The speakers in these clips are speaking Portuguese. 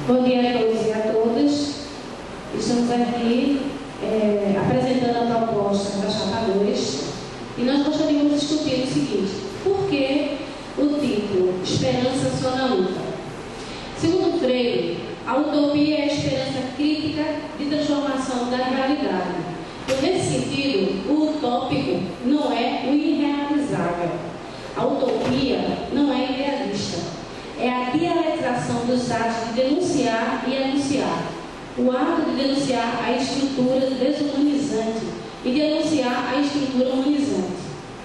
Bom dia a todos e a todas. Estamos aqui apresentando a proposta da Chapa 2 e nós gostaríamos de discutir o seguinte: por que o título Esperança só na luta? Segundo Freire, a utopia é a esperança crítica de transformação da realidade. E nesse sentido, o utópico não é o irrealizável. A utopia não é idealista. É a dialetização dos atos de denunciar e anunciar. O ato de denunciar a estrutura desumanizante e denunciar a estrutura humanizante.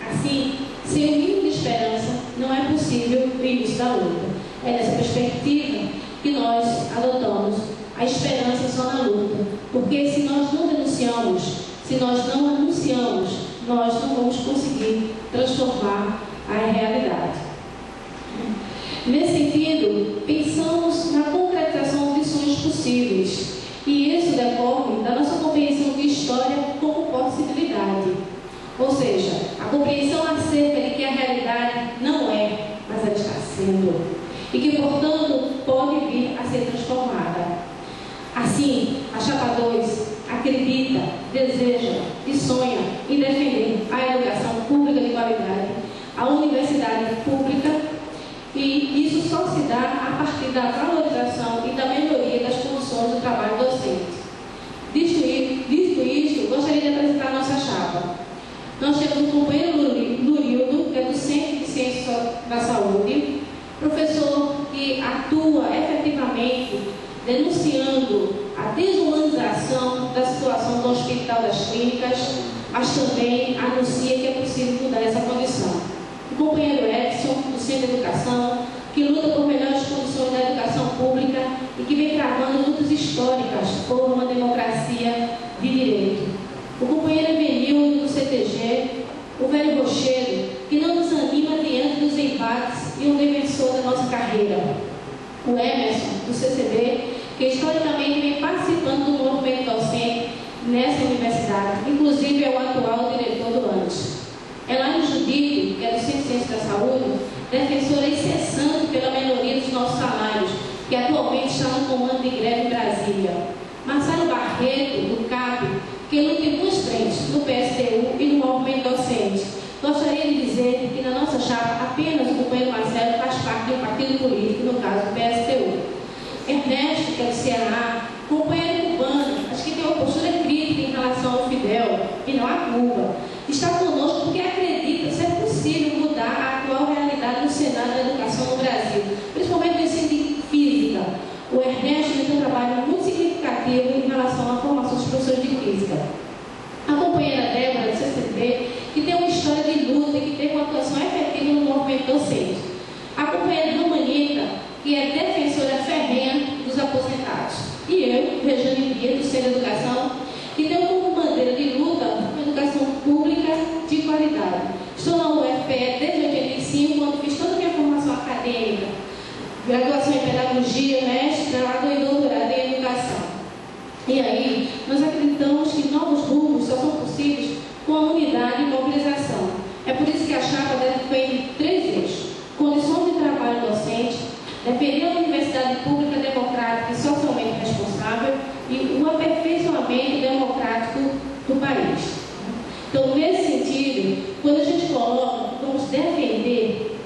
Assim, sem o mínimo de esperança, não é possível o início da luta. É nessa perspectiva que nós adotamos a esperança só na luta. Porque se nós não denunciamos, se nós não anunciamos, nós não vamos conseguir transformar a realidade. Nesse sentido, pensamos na concretização de sonhos possíveis, e isso decorre da nossa compreensão de história como possibilidade, ou seja, a compreensão acerca de que a realidade não é, mas ela está sendo, e que, portanto, pode vir a ser transformada. Assim, a Chapa 2 acredita, deseja e sonha em defender a educação pública de qualidade, a universidade pública, e isso só se dá a partir da valorização e da melhoria das condições do trabalho docente. Visto isto, gostaria de apresentar a nossa chapa. Nós temos o companheiro Lurildo, que é docente de Ciências da Saúde, professor que atua efetivamente denunciando a desumanização da situação do Hospital das Clínicas, mas também anuncia que é possível mudar essa condição. O companheiro Edson, do Centro de Educação, que luta por melhores condições da educação pública e que vem travando lutas históricas por uma democracia de direito. O companheiro Evenildo, do CTG, o velho Rochedo, que não nos anima diante dos embates e um defensor da nossa carreira. O Emerson, do CCB, que historicamente vem participando do movimento docente nessa universidade, inclusive é o atual diretor do ANTES. Elaine Judite, que é do Centro de Ciências da Saúde, defensora incessante pela melhoria dos nossos salários, que atualmente está no comando de greve em Brasília. Marcelo Barreto, do CAP, que luta em duas frentes, no PSTU e no movimento docente. Gostaria de dizer que na nossa chapa apenas o companheiro Marcelo faz parte de um partido político, no caso do PSTU. Ernesto, que é do Ceará, companheiro cubano, acho que tem uma postura crítica em relação ao Fidel e não a Cuba. Está conosco porque acredita ser possível mudar a atual realidade do cenário da educação no Brasil, principalmente no ensino de física. O Ernesto tem um trabalho muito significativo em relação à formação dos professores de física. A companheira Débora, do CCB, que tem uma história de luta e que tem uma atuação efetiva no movimento docente. A companheira Domanica, que é defensora ferrenha dos aposentados. E eu, Regiane Bia, do Centro de Educação, que tem como bandeira de luta uma educação pública de qualidade. Estou na UFPE desde 85, quando fiz toda a minha formação acadêmica, graduação em pedagogia, mestrado e doutorado em educação. E aí, nós acreditamos que novos rumos só são possíveis com a unidade e mobilização. É por isso que a chapa defende três eixos: condições de trabalho docente, defender a universidade pública democrática e socialmente responsável e o aperfeiçoamento democrático do país. Então, nesse sentido, quando a gente coloca, vamos defender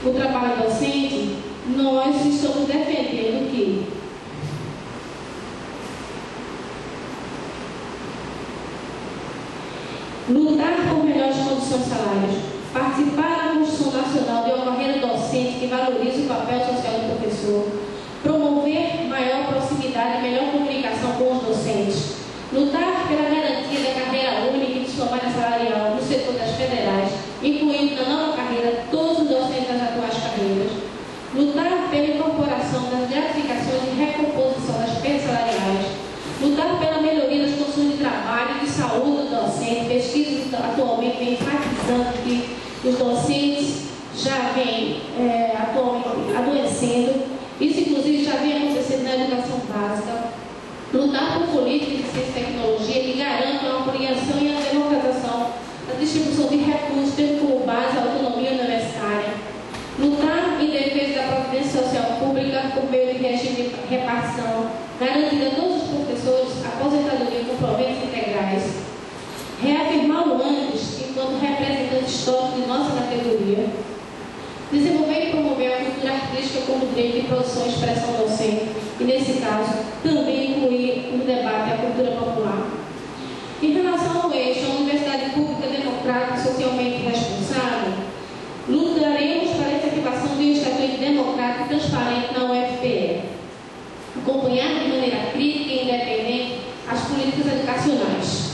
o trabalho docente, nós estamos defendendo que lutar por melhores condições salariais, participar da Constituição Nacional de uma carreira docente que valorize o papel social do professor, promover maior proximidade e melhor comunicação com os docentes, lutar pela garantia da carreira única e de somada salarial no setor das federais, incluindo na nova carreira todos os docentes das atuais carreiras, lutar pela incorporação das gratificações e recomposição das perdas salariais, lutar pela melhoria das condições de trabalho e de saúde do docente. Pesquisas atualmente vêm enfatizando que os docentes já vêm atualmente adoecendo. Isso, inclusive, já vem acontecendo na educação básica. Lutar por políticas de ciência e tecnologia que garantam a ampliação e a democratização da distribuição de recursos, tendo como base a autonomia universitária. Lutar em defesa da providência social pública por meio de garantir a todos os professores aposentadoria com proventos integrais, reafirmar o ANDES enquanto representante histórico de nossa categoria, desenvolver e promover a cultura artística como direito de produção e expressão docente, e nesse caso, também incluir no debate a cultura popular. Em relação ao eixo, a Universidade Pública Democrática e Socialmente Responsável, lutaremos para a efetivação de um estatuto democrático e transparente na UFPE, acompanhar de maneira crítica e independente as políticas educacionais,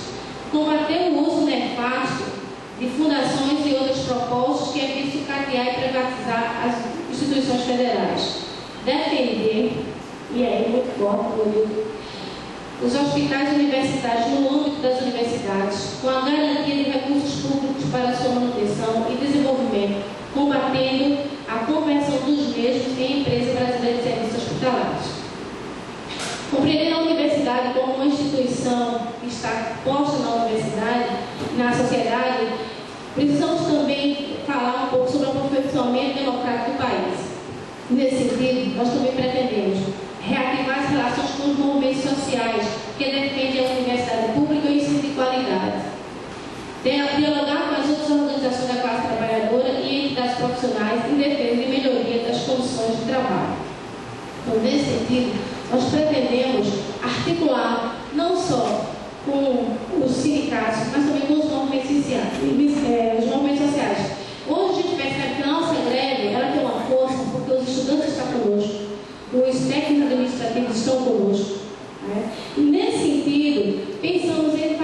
combater o uso nefasto de fundações e outros propostas que é visto cadear e privatizar as instituições federais, defender, e aí muito forte, os hospitais universitários no âmbito das universidades, com a garantia de recursos públicos para sua manutenção e desenvolvimento, combatendo a conversão dos mesmos em empresa brasileira de serviços hospitalares. Compreendendo a universidade como uma instituição que está posta na universidade, na sociedade, precisamos também falar um pouco sobre o aperfeiçoamento democrático do país. Nesse sentido, nós também pretendemos reativar as relações com os movimentos sociais que defendem a universidade pública e o ensino de qualidade. Dialogar com as outras organizações da classe trabalhadora e entidades profissionais em defesa e melhoria das condições de trabalho. Então, nesse sentido, nós pretendemos articular não só com os sindicatos, mas também com os movimentos sociais. Hoje a gente percebe que a nossa greve ela tem uma força porque os estudantes estão conosco, os técnicos administrativos estão conosco. Né? E nesse sentido, pensamos em